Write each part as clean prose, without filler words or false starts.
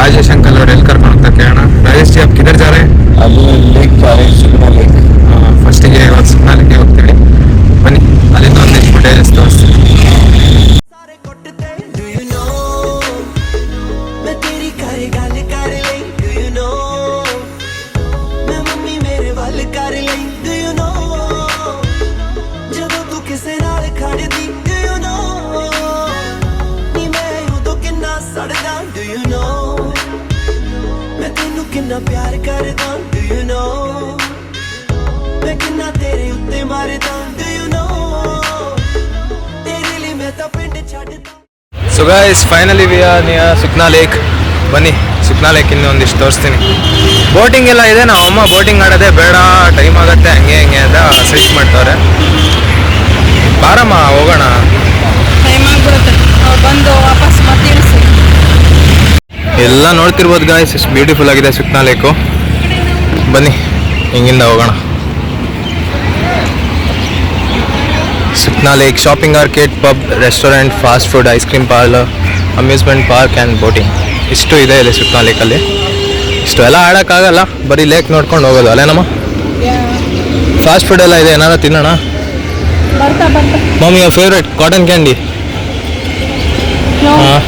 Rajesh uncle और L कर्ಕೊಂಡು ಹೋಗ್ತಾ ಕೇಳೋಣ. राजेश जी आप किधर जा रहे हैं? अभी लेक जा रहे हैं, सुखना लेक. ಫಸ್ಟಿಗೆ ಇವಾಗ ಸುಕ್ನಾ ಲೇಕ್ಗೆ ಹೋಗ್ತೀವಿ. ಬನ್ನಿ, ಅಲ್ಲಿಂದ ಒಂದಿಷ್ಟು ಫುಟೇಜಸ್ ತೋರಿಸ್ತೀನಿ. किन्ना प्यार करदा do you know मैं किन्ना तेरे उत्ते मारदा do you know तेरे लिए मैं तो पिंड छड्डदा. So guys, finally we are near Sukhna lake. ಬನ್ನಿ, ಸುಕ್ನಾ ಲೇಕ್ ಇನ್ನೂ ಒಂದಿಷ್ಟು ತೋರಿಸ್ತೀನಿ. ಬೋಟಿಂಗ್ ಎಲ್ಲ ಇದೆ. ನಾವು ಅಮ್ಮ ಬೋಟಿಂಗ್ ಆಡೋದೇ ಬೇಡ, ಟೈಮ್ ಆಗುತ್ತೆ, ಹಂಗೆ ಅಂತ ಸ್ವಿಚ್ ಮಾಡ್ತಾರೆ. ಬಾರಮ್ಮ ಹೋಗೋಣ. ಟೈಮ್ ಆಗ್ಬಿಡುತ್ತೆ, ಬಂದು ವಾಪಸ್ ಮತ್ತೆ ಇಳಿಸಿ. ಎಲ್ಲ ನೋಡ್ತಿರ್ಬೋದು ಗಾಯ್ಸ್, ಎಷ್ಟು ಬ್ಯೂಟಿಫುಲ್ ಆಗಿದೆ ಸುಕ್ನಾ ಲೇಕು. ಬನ್ನಿ, ಹಿಂಗಿಂದ ಹೋಗೋಣ. Sukna lake shopping arcade, pub, restaurant, fast food, ice cream parlour, amusement park and boating ಇಷ್ಟು ಇದೆ ಇಲ್ಲಿ ಸುಕ್ನಾ ಲೇಕಲ್ಲಿ. ಇಷ್ಟು ಎಲ್ಲ ಆಡೋಕ್ಕಾಗಲ್ಲ, ಬರೀ ಲೇಕ್ ನೋಡ್ಕೊಂಡು ಹೋಗೋದು ಅಲ್ಲೇನಮ್ಮ. ಫಾಸ್ಟ್ ಫುಡ್ ಎಲ್ಲ ಇದೆ, ಏನಾರ ತಿನ್ನೋಣ. Mummy your favourite cotton candy. ಹಾಂ,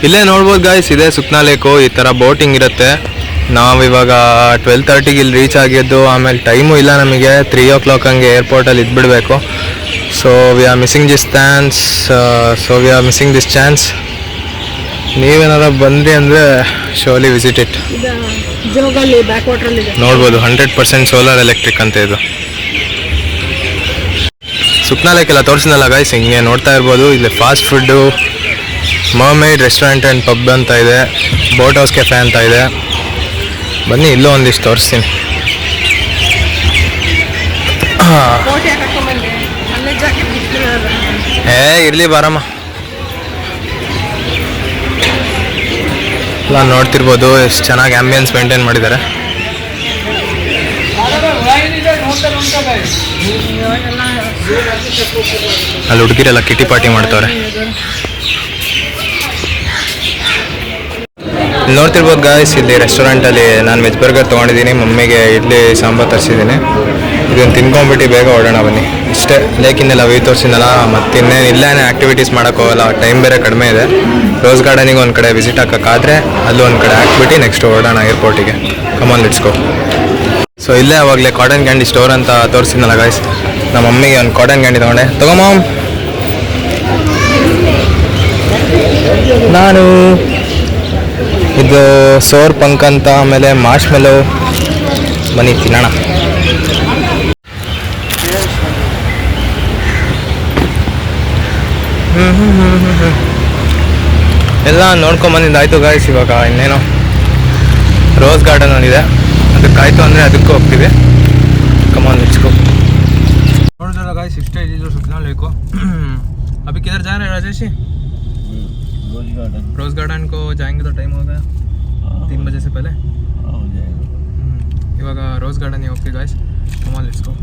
ಇಲ್ಲೇ ನೋಡ್ಬೋದು ಗಾಯ್ಸ್, ಇದೆ ಸುಕ್ನಾ ಲೇಕು. ಈ ಥರ ಬೋಟಿಂಗ್ ಇರುತ್ತೆ. ನಾವಿವಾಗ 12:30ಗೆ ಇಲ್ಲಿ ರೀಚ್ ಆಗಿದ್ದು. ಆಮೇಲೆ ಟೈಮು ಇಲ್ಲ ನಮಗೆ, 3 o'clock ಹಂಗೆ ಏರ್ಪೋರ್ಟಲ್ಲಿ ಇದ್ಬಿಡಬೇಕು. So we are missing this chance. ನೀವೇನಾರ ಬಂದ್ರಿ ಅಂದರೆ ಶೋಲಿ ವಿಸಿಟ್ ಇಟ್. ನೋಡ್ಬೋದು, 100% ಸೋಲಾರ್ ಎಲೆಕ್ಟ್ರಿಕ್ ಅಂತ ಇದು. ಸುಕ್ನಾ ಲೇಕ್ ಎಲ್ಲ ತೋರಿಸಿದ್ನಲ್ಲ ಗೈಸ್, ಹಿಂಗೆ ನೋಡ್ತಾ ಇರ್ಬೋದು. ಇಲ್ಲಿ fast food, mermaid restaurant and pub ಅಂತ ಇದೆ, ಬೋಟ್ ಹೌಸ್ ಕೆಫೆ ಅಂತ ಇದೆ. ಬನ್ನಿ, ಇಲ್ಲೂ ಒಂದಿಷ್ಟು ತೋರಿಸ್ತೀನಿ. ಇರಲಿ ಬಾರಮ್ಮ. ಎಲ್ಲ ನೋಡ್ತಿರ್ಬೋದು ಎಷ್ಟು ಚೆನ್ನಾಗಿ ಆ್ಯಂಬಿಯನ್ಸ್ ಮೇಂಟೈನ್ ಮಾಡಿದ್ದಾರೆ. ಅಲ್ಲಿ ಹುಡುಗಿರೆಲ್ಲ ಕಿಟಿ ಪಾರ್ಟಿ ಮಾಡ್ತವ್ರೆ. ನೋಡ್ತಿರ್ಬೋದು ಗಾಯ್ಸ್, ಇಲ್ಲಿ ರೆಸ್ಟೋರೆಂಟಲ್ಲಿ ನಾನು ವೆಜ್ ಬರ್ಗರ್ ತೊಗೊಂಡಿದ್ದೀನಿ, ಮಮ್ಮಿಗೆ ಇಡ್ಲಿ ಸಾಂಬಾರು ತರಿಸಿದ್ದೀನಿ. ಇದನ್ನು ತಿನ್ಕೊಂಡ್ಬಿಟ್ಟು ಬೇಗ ಓಡೋಣ ಬನ್ನಿ. ಇಷ್ಟೇ, ಲೇಕಿಂದೆಲ್ಲ ವ್ಯೂ ತೋರಿಸಿದ್ನಲ್ಲ, ಮತ್ತು ಇನ್ನೇನು ಇಲ್ಲೇ ಆ್ಯಕ್ಟಿವಿಟೀಸ್ ಮಾಡೋಕ್ಕೋಗಲ್ಲ, ಟೈಮ್ ಬೇರೆ ಕಡಿಮೆ ಇದೆ. ರೋಸ್ ಗಾರ್ಡನಿಗೆ ಒಂದು ಕಡೆ ವಿಸಿಟ್ ಹಾಕೋಕ್ಕಾದ್ರೆ ಅಲ್ಲೂ ಒಂದು ಕಡೆ ಹಾಕ್ಬಿಟ್ಟು ನೆಕ್ಸ್ಟ್ ಓಡೋಣ ಏರ್ಪೋರ್ಟಿಗೆ. Come on let's go. ಸೊ ಇಲ್ಲೇ ಅವಾಗಲೇ ಕಾಟನ್ ಕ್ಯಾಂಡಿ ಸ್ಟೋರ್ ಅಂತ ತೋರಿಸಿದ್ನಲ್ಲ ಗಾಯ್ಸ್, ನಮ್ಮ ಮಮ್ಮಿಗೆ ಒಂದು ಕಾಟನ್ ಕ್ಯಾಂಡಿ ತೊಗೊಂಡೆ. ತಗೊಮಾಮ್. ನಾನು ಇದು ಸೋರ್ ಪಂಕ್ ಅಂತ, ಆಮೇಲೆ ಮಾರ್ಷ್ ಮೆಲೋ. ಬನ್ನಿ ತಿನ್ನೋಣ. ಎಲ್ಲ ನೋಡ್ಕೊಂಬಂದಿದ್ದಾಯ್ತು ಗಾಯ್ಸ್. ಇವಾಗ ಇನ್ನೇನು ರೋಸ್ ಗಾರ್ಡನ್ ಒಂದಿದೆ, ಅದಕ್ಕಾಯ್ತು ಅಂದರೆ ಅದಕ್ಕೂ ಹೋಗ್ತೀವಿ. ಕಮಾನ್ ಲೆಟ್ಸ್ ಗೋ. ನೋಡಿದ್ರಲ್ಲ ಗಾಯ್ಸ್, ಇಷ್ಟೇ ಇದ್ದಿದ್ದು ಸುಕ್ನಾ ಲೇಕು. अभी किधर जा रहे हैं राजेश जी? रोज गार्डन को जाएंगे तो टाइम होगा 3 बजे से पहले. हो जाएगा. इवागा रोज गार्डन ही होಗ್ತೀವಿ guys. Come on let's go.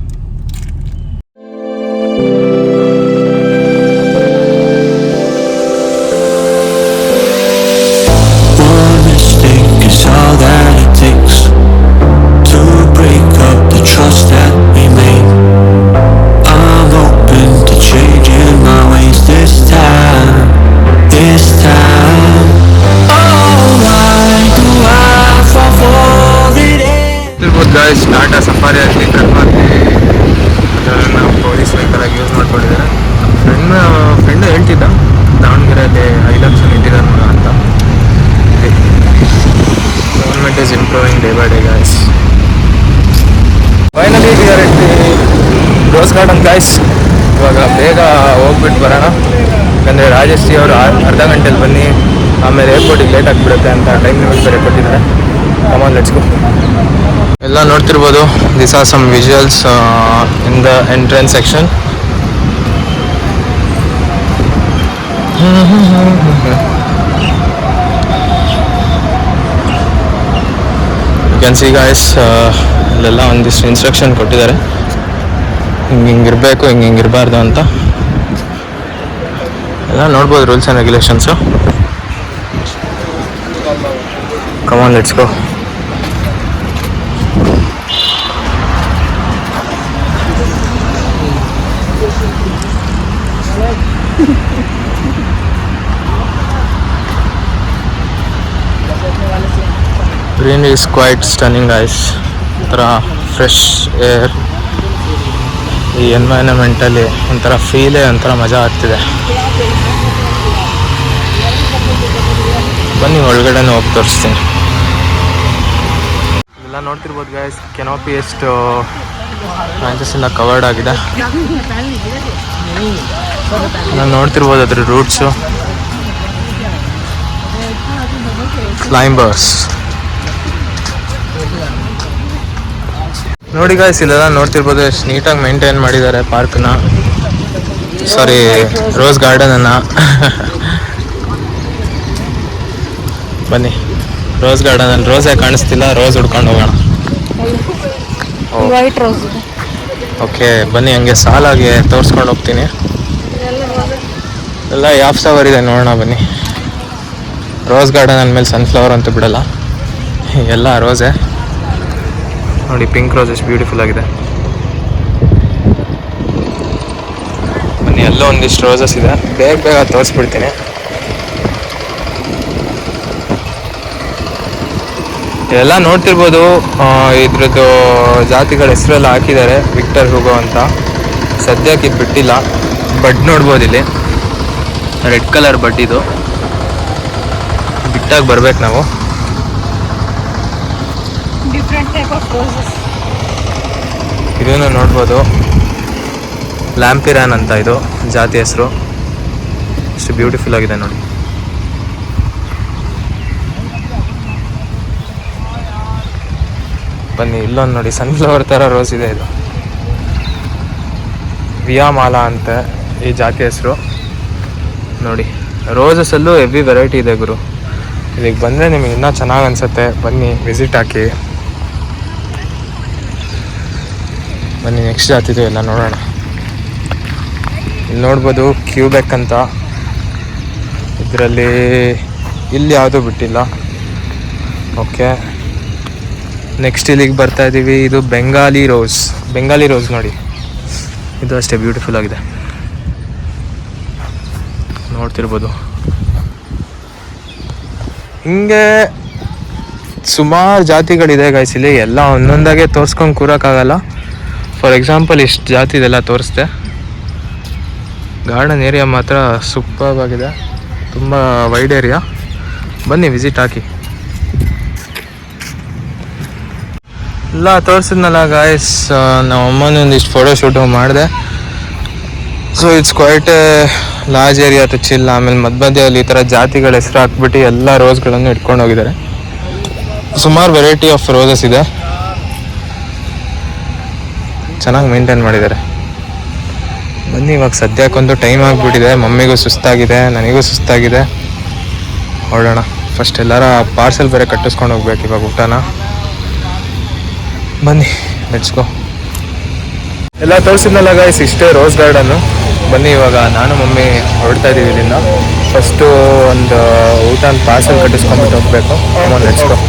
Guys, Tata Safari ಆಗಲಿ ಕರ್ಮಾಗಿ ಅದನ್ನು ಪೊಲೀಸ್ ವೆಹಿಕಲಾಗಿ ಯೂಸ್ ಮಾಡ್ಕೊಂಡಿದ್ದಾರೆ. ಫ್ರೆಂಡು ಹೇಳ್ತಿದ್ದ, ದಾವಣಗೆರೆಯಲ್ಲಿ ಐಲಕ್ಷನ್ ಇಟ್ಟಿದ್ದಾರೆ ಮಗ ಅಂತ. Government is improving day by day guys. Finally we are at the rose garden guys. ಇವಾಗ ಬೇಗ ಹೋಗ್ಬಿಟ್ಟು ಬರೋಣ, ಯಾಕಂದರೆ ರಾಜೇಶ್ ಜಿ ಅವರು ಅರ್ಧ ಗಂಟೆಲಿ ಬನ್ನಿ, ಆಮೇಲೆ ಏರ್ಪೋರ್ಟಿಗೆ ಲೇಟ್ ಆಗಿಬಿಡುತ್ತೆ ಅಂತ ಟೈಮ್ ಲಿಮಿಟ್ ಬೇರೆ ಕೊಟ್ಟಿದ್ದಾರೆ. Come on let's go. ಎಲ್ಲ ನೋಡ್ತಿರ್ಬೋದು, this are some visuals in the entrance section. You can see guys, ಇಲ್ಲೆಲ್ಲ ಒಂದಿಷ್ಟು ಇನ್ಸ್ಟ್ರಕ್ಷನ್ ಕೊಟ್ಟಿದ್ದಾರೆ, ಹಿಂಗಿರಬೇಕು ಹಿಂಗಿರಬಾರ್ದು ಅಂತ. ಎಲ್ಲ ನೋಡ್ಬೋದು rules and regulations. Come on let's go. Green is quite stunning eyes. ಒಂಥರ ಫ್ರೆಶ್ ಏರ್, ಈ ಎನ್ವೈರನ್ಮೆಂಟಲ್ಲಿ ಒಂಥರ ಫೀಲೇ ಒಂಥರ ಮಜಾ ಆಗ್ತಿದೆ. ಬನ್ನಿ ಒಳಗಡೆನೂ ಹೋಗಿ ತೋರಿಸ್ತೀನಿ. ಎಲ್ಲ ನೋಡ್ತಿರ್ಬೋದು ಗೈಸ್, ಕೆನೋಪಿ ಎಷ್ಟು ಬ್ರಾಂಚಸ್ಸಿಂದ ಕವರ್ಡ್ ಆಗಿದೆ. ನಾವು ನೋಡ್ತಿರ್ಬೋದು ಅದ್ರ ರೂಟ್ಸು. ಕ್ಲೈಂಬರ್ಸ್ ನೋಡಿ ಗಾಯ್ಸ್, ಇಲ್ಲೆಲ್ಲ ನೋಡ್ತಿರ್ಬೋದು ಎಷ್ಟು ನೀಟಾಗಿ ಮೇಂಟೈನ್ ಮಾಡಿದ್ದಾರೆ ಪಾರ್ಕ್ನ, ಸಾರಿ ರೋಸ್ ಗಾರ್ಡನನ್ನು. ಬನ್ನಿ ರೋಸ್ ಗಾರ್ಡನಲ್ಲಿ ರೋಸೇ ಕಾಣಿಸ್ತಿಲ್ಲ, ರೋಸ್ ಹುಡ್ಕೊಂಡು ಹೋಗೋಣ. White rose. ಓಕೆ ಬನ್ನಿ, ಹಂಗೆ ಸಾಲಾಗಿ ತೋರಿಸ್ಕೊಂಡು ಹೋಗ್ತೀನಿ. ಎಲ್ಲ ಯಾವ ಫ್ಲವರ್ ಇದೆ ನೋಡೋಣ ಬನ್ನಿ. ರೋಸ್ ಗಾರ್ಡನ್ ಅಂದಮೇಲೆ ಸನ್ಫ್ಲವರ್ ಅಂತೂ ಬಿಡಲ್ಲ, ಎಲ್ಲ ರೋಸೇ. ನೋಡಿ ಪಿಂಕ್ ರೋಸ್ ಎಷ್ಟು ಬ್ಯೂಟಿಫುಲ್ ಆಗಿದೆ. ಬನ್ನಿ ಎಲ್ಲೋ ಒಂದಿಷ್ಟು ರೋಸಸ್ ಇದೆ, ಬೇಗ ಬೇಗ ತೋರಿಸ್ಬಿಡ್ತೀನಿ. ಎಲ್ಲ ನೋಡ್ತಿರ್ಬೋದು, ಇದ್ರದ್ದು ಜಾತಿಗಳ ಹೆಸರೆಲ್ಲ ಹಾಕಿದ್ದಾರೆ, ವಿಕ್ಟರ್ ಹುಗೋ ಅಂತ. ಸದ್ಯಕ್ಕೆ ಇದು ಬಿಟ್ಟಿಲ್ಲ. ಬಡ್ ನೋಡ್ಬೋದು ಇಲ್ಲಿ, ರೆಡ್ ಕಲರ್ ಬಡ್ ಇದು. ಬಿಟ್ಟಾಗಿ ಬರ್ಬೇಕು ನಾವು. Different type of roses. ಇದನ್ನು ನೋಡ್ಬೋದು, ಲ್ಯಾಂಪಿರಾನ್ ಅಂತ ಇದು ಜಾತಿ ಹೆಸರು. ಎಷ್ಟು ಬ್ಯೂಟಿಫುಲ್ ಆಗಿದೆ ನೋಡಿ. ಬನ್ನಿ ಇಲ್ಲೊಂದು ನೋಡಿ, ಸನ್ಫ್ಲವರ್ ಥರ ರೋಸ್ ಇದೆ. ಇದು ವಿಯಾಮಾಲಾ ಅಂತ ಈ ಜಾತಿ ಹೆಸರು. ನೋಡಿ ರೋಸಸಲ್ಲೂ ಹೆವಿ ವೆರೈಟಿ ಇದೆ ಗುರು. ಇದಕ್ಕೆ ಬಂದರೆ ನಿಮಗೆ ಇನ್ನೂ ಚೆನ್ನಾಗಿ ಅನಿಸುತ್ತೆ. ಬನ್ನಿ ವಿಸಿಟ್ ಹಾಕಿ. ಬನ್ನಿ ನೆಕ್ಸ್ಟ್ ಜಾತಿದು ಎಲ್ಲ ನೋಡೋಣ. ಇಲ್ಲಿ ನೋಡ್ಬೋದು ಕ್ಯೂಬೆಕ್ ಅಂತ. ಇದರಲ್ಲಿ ಇಲ್ಲಿ ಯಾವುದೂ ಬಿಟ್ಟಿಲ್ಲ. ಓಕೆ ನೆಕ್ಸ್ಟ್ ಇಲ್ಲಿಗೆ ಬರ್ತಾ ಇದ್ದೀವಿ. ಇದು ಬೆಂಗಾಲಿ ರೋಸ್. ಬೆಂಗಾಲಿ ರೋಸ್ ನೋಡಿ, ಇದು ಅಷ್ಟೇ ಬ್ಯೂಟಿಫುಲ್ ಆಗಿದೆ. ನೋಡ್ತಿರ್ಬೋದು ಹಿಂಗೆ ಸುಮಾರು ಜಾತಿಗಳಿದೆ ಗೈಸ್ ಇಲ್ಲಿ. ಎಲ್ಲ ಒಂದೊಂದಾಗೆ ತೋರಿಸ್ಕೊಂಡು ಕೂರೋಕ್ಕಾಗಲ್ಲ. ಫಾರ್ ಎಕ್ಸಾಂಪಲ್ ಇಷ್ಟು ಜಾತಿ ಇದೆಲ್ಲ ತೋರಿಸ್ದೆ. ಗಾರ್ಡನ್ ಏರಿಯಾ ಮಾತ್ರ ಸೂಪರ್ ಆಗಿದೆ, ತುಂಬ ವೈಡ್ ಏರಿಯಾ. ಬನ್ನಿ ವಿಸಿಟ್ ಹಾಕಿ. ಎಲ್ಲ ತೋರಿಸಿದ್ನಲ್ಲ ಗಾಯ್ಸ್, ನಮ್ಮ ಅಮ್ಮನ ಒಂದಿಷ್ಟು ಫೋಟೋಶೂಟು ಮಾಡಿದೆ. So it's quite large area to chill. ಆಮೇಲೆ ಮಧ್ಯದಲ್ಲಿ ಈ ಥರ ಜಾತಿಗಳ ಹೆಸರು ಹಾಕ್ಬಿಟ್ಟು ಎಲ್ಲ ರೋಸ್ಗಳನ್ನು ಇಟ್ಕೊಂಡು ಹೋಗಿದ್ದಾರೆ. ಸುಮಾರು ವೆರೈಟಿ ಆಫ್ ರೋಸಸ್ ಇದೆ, ಚೆನ್ನಾಗಿ ಮೇಂಟೈನ್ ಮಾಡಿದ್ದಾರೆ. ಬನ್ನಿ ಇವಾಗ ಸದ್ಯಕ್ಕೊಂದು ಟೈಮ್ ಆಗಿಬಿಟ್ಟಿದೆ. ಮಮ್ಮಿಗೂ ಸುಸ್ತಾಗಿದೆ, ನನಗೂ ಸುಸ್ತಾಗಿದೆ. ಹೊರಡೋಣ. ಫಸ್ಟ್ ಎಲ್ಲರ ಪಾರ್ಸೆಲ್ ಬೇರೆ ಕಟ್ಟಿಸ್ಕೊಂಡು ಹೋಗ್ಬೇಕು ಇವಾಗ ಊಟನ. ಬನ್ನಿ ಲೆಟ್ಸ್ ಗೋ. ಎಲ್ಲ ತೋರಿಸಿದ್ನಲ್ಲ ಗಾಯ್ಸ್, ಇಷ್ಟೇ ರೋಸ್ ಗಾರ್ಡನ್ನು. ಬನ್ನಿ ಇವಾಗ ನಾನು ಮಮ್ಮಿ ಹೊರಡ್ತಾ ಇದ್ದೀವಿ ಇಲ್ಲಿಂದ. ಫಸ್ಟು ಒಂದು ಊಟನ ಪಾರ್ಸೆಲ್ ಕಟ್ಟಿಸ್ಕೊಂಡ್ಬಿಟ್ಟು ಹೋಗ್ಬೇಕು. Let's go.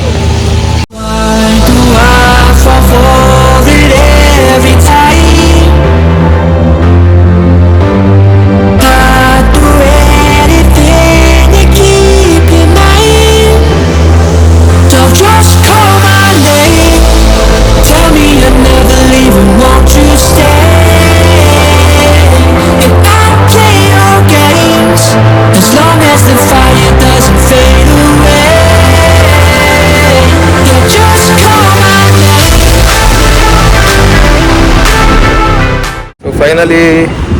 Finally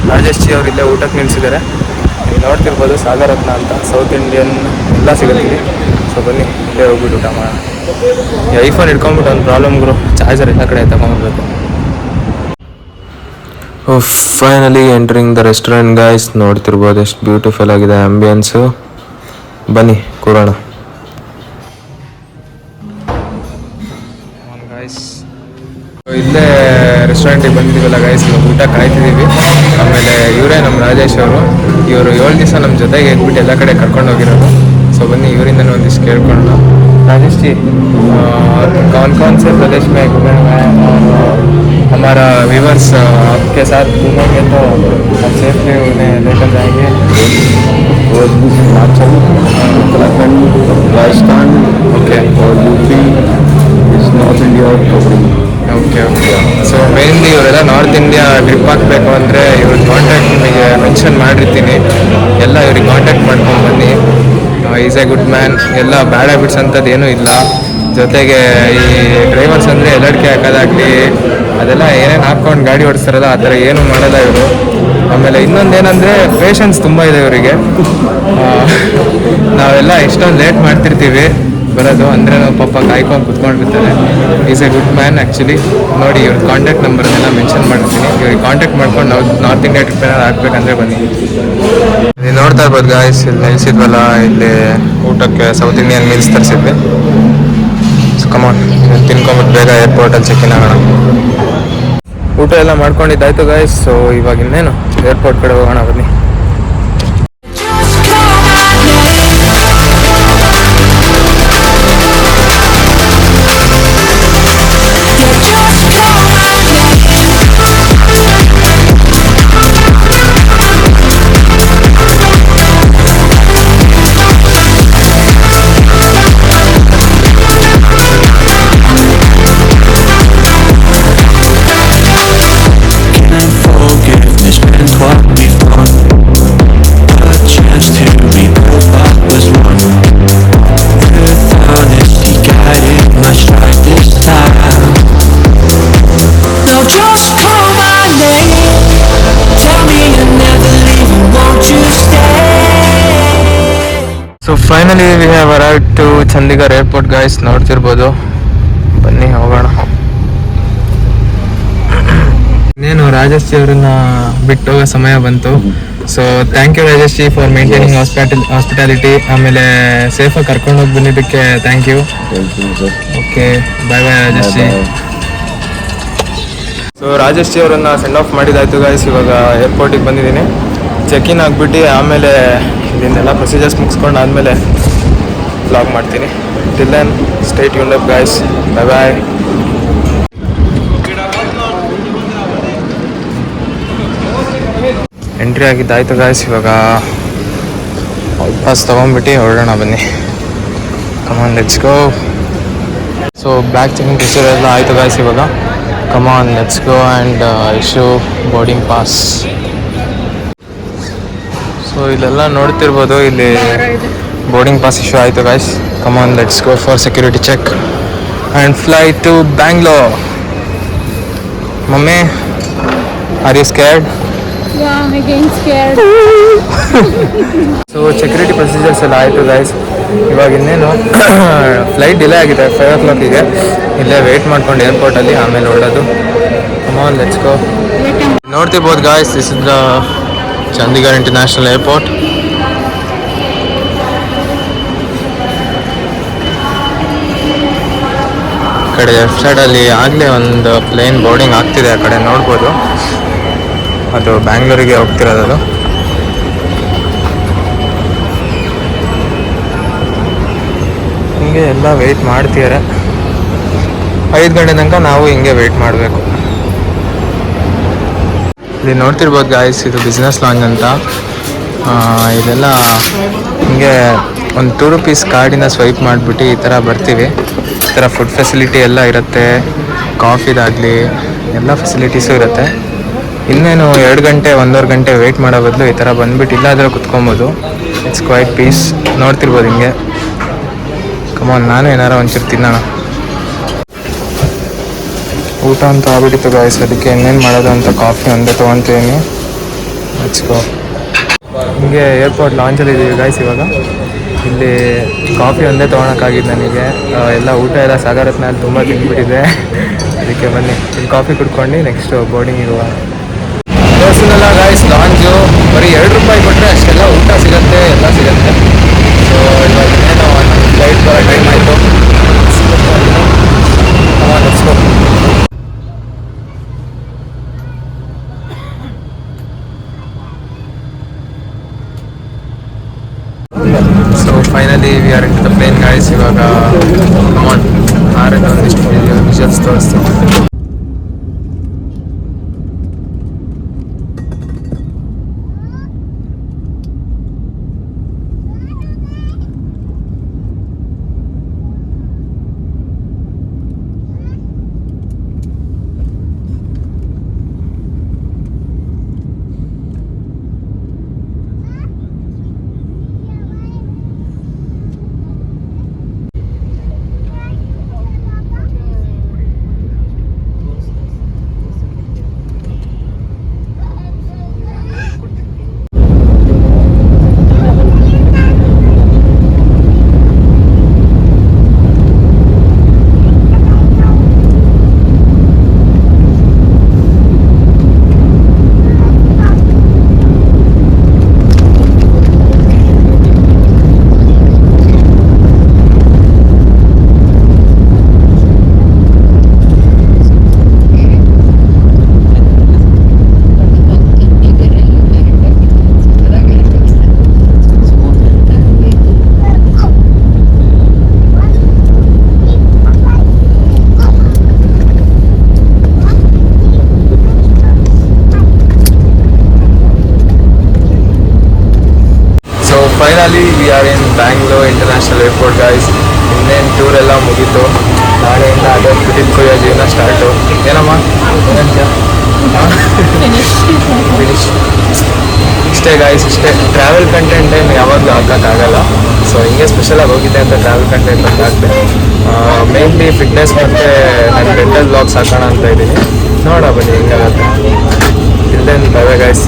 Rajesh G ಅವರು ಇಲ್ಲೇ ಊಟಕ್ಕೆ ನಿಲ್ಲಿಸಿದ್ದಾರೆ. ನೀವು ನೋಡ್ತಿರ್ಬೋದು ಸಾಗರತ್ನ ಅಂತ, ಸೌತ್ ಇಂಡಿಯನ್ ಎಲ್ಲ ಸಿಗುತ್ತೆ ಇಲ್ಲಿ. ಸೊ ಬನ್ನಿ ಇಲ್ಲೇ ಹೋಗ್ಬಿಟ್ಟು ಊಟ ಮಾಡೋಣ. ಈ ಐಫೋನ್ ಇಟ್ಕೊಂಡ್ಬಿಟ್ಟು ಒಂದು ಪ್ರಾಬ್ಲಮ್ ಗುರು, ಚಾರ್ಜರ್ ಎಲ್ಲ ಕಡೆ ತಗೊಂಡ್ಬರ್ಬೇಕು. Finally entering the restaurant guys. ನೋಡ್ತಿರ್ಬೋದು ಎಷ್ಟು ಬ್ಯೂಟಿಫುಲ್ ಆಗಿದೆ ಆಂಬಿಯನ್ಸು. ಬನ್ನಿ ಕೂರೋಣ. ಇಲ್ಲೇ ರೆಸ್ಟೋರೆಂಟಿಗೆ ಬಂದಿದ್ದೀವಲ್ಲ ಗೈಸ್, ಇವಾಗ ಊಟ ಕಾಯ್ತಿದ್ದೀವಿ. ಆಮೇಲೆ ಇವರೇ ನಮ್ಮ ರಾಜೇಶ್ ಅವರು. ಇವರು 7 ದಿವಸ ನಮ್ಮ ಜೊತೆಗೆ ಇದ್ಬಿಟ್ಟು ಎಲ್ಲ ಕಡೆ ಕರ್ಕೊಂಡು ಹೋಗಿರೋದು. ಸೊ ಬನ್ನಿ ಇವರಿಂದನೇ ಒಂದಿಷ್ಟು ಕೇಳ್ಕೊಳ್ಳೋಣ. राजेश जी, कौन कौन से प्रदेश में घूमे हुए हैं और हमारा व्यूवर्स आपके साथ घूमेंगे तो आप सेफली उन्हें लेकर जाएंगे? हिमाचल, उत्तराखंड, राजस्थान, ओके और UP, north India covering. Okay okay. So mainly ಇವರೆಲ್ಲ ನಾರ್ತ್ ಇಂಡಿಯಾ ಟ್ರಿಪ್ ಹಾಕಬೇಕು ಅಂದರೆ ಇವ್ರಿಗೆ ಕಾಂಟ್ಯಾಕ್ಟ್ ನಿಮಗೆ ಮೆನ್ಷನ್ ಮಾಡಿರ್ತೀನಿ. ಎಲ್ಲ ಇವ್ರಿಗೆ ಕಾಂಟ್ಯಾಕ್ಟ್ ಮಾಡ್ಕೊಂಡು ಬನ್ನಿ. Is a good man. ಎಲ್ಲ ಬ್ಯಾಡ್ ಹ್ಯಾಬಿಟ್ಸ್ ಅಂಥದ್ದು ಏನೂ ಇಲ್ಲ. ಜೊತೆಗೆ ಈ ಡ್ರೈವರ್ಸ್ ಅಂದರೆ ಎಲ್ಲಡಿಕೆ ಹಾಕೋದಾಗಲಿ ಅದೆಲ್ಲ ಏನೇನು ಹಾಕ್ಕೊಂಡು ಗಾಡಿ ಓಡಿಸ್ತಾರಲ್ಲ ಆ ಥರ ಏನೂ ಮಾಡಲ್ಲ ಇವರು. ಆಮೇಲೆ ಇನ್ನೊಂದೇನೆಂದರೆ ಪೇಷನ್ಸ್ ತುಂಬ ಇದೆ ಇವರಿಗೆ. ನಾವೆಲ್ಲ ಎಷ್ಟೊಂದು ಲೇಟ್ ಮಾಡ್ತಿರ್ತೀವಿ ಬರೋದು ಅಂದರೆ ನಾವು ಪಾಪ ಕಾಯ್ಕೊಂಡು ಕುತ್ಕೊಂಡಿರ್ತಾರೆ. Is a good man actually. ನೋಡಿ ಇವ್ರ ಕಾಂಟ್ಯಾಕ್ಟ್ ನಂಬರ್ನೆಲ್ಲ ಮೆನ್ಷನ್ ಮಾಡಿರ್ತೀನಿ. ಇವ್ರಿಗೆ ಕಾಂಟ್ಯಾಕ್ಟ್ ಮಾಡ್ಕೊಂಡು ನಾವು ನಾರ್ತ್ ಇಂಡಿಯಾ ಟ್ರಿಪ್ ಏನಾದ್ರು ಹಾಕ್ಬೇಕಂದ್ರೆ ಬನ್ನಿ. ನೀವು ನೋಡ್ತಾ ಇರ್ಬೋದು ಗಾಯ್ಸ್, ಇಲ್ಲಿ ನಿಲ್ಸಿದ್ವಲ್ಲ, ಇಲ್ಲಿ ಊಟಕ್ಕೆ ಸೌತ್ ಇಂಡಿಯನ್ ಮೀಲ್ಸ್ ತರಿಸಿದ್ವಿ. ಸೊ ಕಮಾನ್ ತಿನ್ಕೊಂಬಿಟ್ಟು ಬೇಗ ಏರ್ಪೋರ್ಟಲ್ಲಿ ಚೆಕ್ ಇನ್ ಆಗೋಣ. ಊಟ ಎಲ್ಲ ಮಾಡ್ಕೊಂಡಿದ್ದಾಯ್ತು ಗಾಯ್ಸ್. ಸೊ ಇವಾಗ ಇನ್ನೇನು ಏರ್ಪೋರ್ಟ್ ಕಡೆ ಹೋಗೋಣ ಬನ್ನಿ. So finally we have arrived to Chandigarh airport guys. ನೋಡ್ತಿರ್ಬೋದು, ಬನ್ನಿ ಹೋಗೋಣ. ಇನ್ನೇನು ರಾಜೇಶ್ ಜಿ ಅವರನ್ನ ಬಿಟ್ಟು ಹೋಗೋ ಸಮಯ ಬಂತು. So thank you Rajesh ji for maintaining hospitality. ಆಮೇಲೆ ಸೇಫಾಗಿ ಕರ್ಕೊಂಡು ಹೋಗಿ ಬಂದಿದ್ದಕ್ಕೆ thank you. Okay, bye bye Rajesh ji. So Rajesh ji ಅವರನ್ನು ಸೆಂಡ್ ಆಫ್ ಮಾಡಿದ್ದಾಯ್ತು ಗಾಯ್ಸ್. ಇವಾಗ ಏರ್ಪೋರ್ಟಿಗೆ ಬಂದಿದ್ದೀನಿ. ಚೆಕ್ ಇನ್ ಆಗಿಬಿಟ್ಟು ಆಮೇಲೆ ಇಲ್ಲಿಂದೆಲ್ಲ ಪ್ರೊಸೀಜರ್ಸ್ ಮುಗಿಸ್ಕೊಂಡು ಆದಮೇಲೆ ವ್ಲಾಗ್ ಮಾಡ್ತೀನಿ. Till then stay tuned up guys. Bye bye. Entry ಆಗಿದ್ದಾಯ್ತು ಗಾಯ್ಸ್. ಇವಾಗ ಪಾಸ್ ತೊಗೊಂಡ್ಬಿಟ್ಟು ಹೊರಡೋಣ ಬನ್ನಿ. Come on let's go. So bag checking procedure ಎಲ್ಲ ಆಯಿತು ಗಾಯ್ಸ್. ಇವಾಗ come on let's go and issue boarding pass. So ಇಲ್ಲೆಲ್ಲ ನೋಡ್ತಿರ್ಬೋದು, ಇಲ್ಲಿ ಬೋರ್ಡಿಂಗ್ ಪಾಸ್ ಇಶ್ಯೂ ಆಯಿತು guys. Come on let's go for security check and fly to Bangalore. Mummy, are you scared? Yeah, again scared. So security procedures ಎಲ್ಲ ಆಯಿತು guys. ಇವಾಗ ಇನ್ನೇನು flight delay ಆಗಿದೆ 5 o'clock. ಇಲ್ಲೇ ವೆಯ್ಟ್ ಮಾಡ್ಕೊಂಡು ಏರ್ಪೋರ್ಟಲ್ಲಿ ಆಮೇಲೆ ಹೊರಡೋದು. ಕಮಾನ್ ಲೆಟ್ಸ್ ಗೋ. ನೋಡ್ತಿರ್ಬೋದು guys, this is the Chandigarh international airport. ಈ ಕಡೆ ಲೆಫ್ಟ್ ಸೈಡಲ್ಲಿ ಆಗಲೇ ಒಂದು ಪ್ಲೇನ್ ಬೋರ್ಡಿಂಗ್ ಆಗ್ತಿದೆ. ಆ ಕಡೆ ನೋಡ್ಬೋದು, ಅದು ಬ್ಯಾಂಗ್ಳೂರಿಗೆ ಹೋಗ್ತಿರೋದು. ಹಿಂಗೆ ಎಲ್ಲ ವೆಯ್ಟ್ ಮಾಡ್ತಿದ್ದಾರೆ. 5 ಗಂಟೆ ತನಕ ನಾವು ಹಿಂಗೆ ವೆಯ್ಟ್ ಮಾಡಬೇಕು. ಇಲ್ಲಿ ನೋಡ್ತಿರ್ಬೋದು ಗಾಯ್ಸ್, ಇದು ಬಿಸ್ನೆಸ್ ಲಾಂಜ್ ಅಂತ. ಇದೆಲ್ಲ ಹಿಂಗೆ ಒಂದು 2 rupees ಕಾರ್ಡಿನ ಸ್ವೈಪ್ ಮಾಡಿಬಿಟ್ಟು ಈ ಥರ ಬರ್ತೀವಿ. ಈ ಥರ ಫುಡ್ ಫೆಸಿಲಿಟಿ ಎಲ್ಲ ಇರುತ್ತೆ, ಕಾಫಿದಾಗಲಿ ಎಲ್ಲ ಫೆಸಿಲಿಟೀಸು ಇರುತ್ತೆ. ಇನ್ನೇನು 2 ಗಂಟೆ 1.5 ಗಂಟೆ ವೆಯ್ಟ್ ಮಾಡೋ ಬದಲು ಈ ಥರ ಬಂದುಬಿಟ್ಟು ಇಲ್ಲಾದರೂ ಕುತ್ಕೊಬೋದು. It's quite peace. ನೋಡ್ತಿರ್ಬೋದು ಹಿಂಗೆ. ಕಮಾನ್, ನಾನು ಏನಾರು ಒಂಚೂರು ತಿನ್ನೋಣ. ಊಟ ಅಂತ ಆಗ್ಬಿಟ್ಟಿತ್ತು ಗಾಯ್ಸ್, ಅದಕ್ಕೆ ಇನ್ನೇನು ಮಾಡೋದು ಅಂತ ಕಾಫಿ ಒಂದೇ ತೊಗೊತೀನಿ. Let's go. ಹಿಂಗೆ ಏರ್ಪೋರ್ಟ್ ಲಾಂಚಲ್ಲಿ ಇದ್ದೀವಿ ಗಾಯ್ಸ್. ಇವಾಗ ಇಲ್ಲಿ ಕಾಫಿ ಒಂದೇ ತೊಗೊಳಕ್ಕಾಗಿದ್ದು ನನಗೆ. ಎಲ್ಲ ಊಟ ಎಲ್ಲ ಸಾಗರತ್ನಲ್ಲಿ ತುಂಬ ತಿಂದ್ಬಿಟ್ಟಿದೆ. ಅದಕ್ಕೆ ಬನ್ನಿ ಇಲ್ಲಿ ಕಾಫಿ ಕುಡ್ಕೊಂಡು ನೆಕ್ಸ್ಟ್ ಬೋರ್ಡಿಂಗ್ ಹೋಗೋಣ. ತೋರಿಸಿನಲ್ಲ ಗಾಯ್ಸ್, ಲಾಂಜು ಬರೀ 2 ರೂಪಾಯಿ ಕೊಟ್ಟರೆ ಅಷ್ಟೆಲ್ಲ ಊಟ ಸಿಗುತ್ತೆ, ಎಲ್ಲ ಸಿಗುತ್ತೆ. ಸೊ ಇವಾಗ ಇನ್ನೇನು ನಮ್ಮ ಫ್ಲೈಟ್ ಬರೋ ಟೈಮ್ ಆಯಿತು. Finally we are in the plane guys. ಇವಾಗ ಕಮಾನ್ ಹಾರಕ್ಕೆ ಒಂದಿಷ್ಟು ವಿಷಲ್ಸ್ ತೋರಿಸ್ತೀನಿ. Finally we are in Bangalore international airport guys. ಇನ್ನೇನು ಟೂರ್ ಎಲ್ಲ ಮುಗೀತು. ನಾಳೆಯಿಂದ ಅದೇ ಬಿಟ್ಟಿದ್ದು ಕೊಯ್ಯೋ ಜೀವನ ಸ್ಟಾರ್ಟು. ಏನಮ್ಮ ಫಿನಿಶ್. ಇಷ್ಟೇ ಗಾಯ್ಸ್, ಇಷ್ಟೇ. ಟ್ರಾವೆಲ್ ಕಂಟೆಂಟ್ ಏನು ಯಾವಾಗಲೂ ಹಾಕೋಕ್ಕಾಗಲ್ಲ. ಸೊ ಹಿಂಗೆ ಸ್ಪೆಷಲಾಗಿ ಹೋಗಿದೆ ಅಂತ ಟ್ರಾವೆಲ್ ಕಂಟೆಂಟ್ ಅಂತ ಹಾಕ್ತೆ. ಮೇನ್ಲಿ ಫಿಟ್ನೆಸ್ ಮತ್ತು ನನ್ನ ಡೆಂಟಲ್ ಬ್ಲಾಗ್ಸ್ ಹಾಕೋಣ ಅಂತ ಇದ್ದೀನಿ. ನೋಡ ಬನ್ನಿ ಹೆಂಗಾಗುತ್ತೆ. ಇಲ್ಲೇನು ಬೈ ಗಾಯ್ಸ್.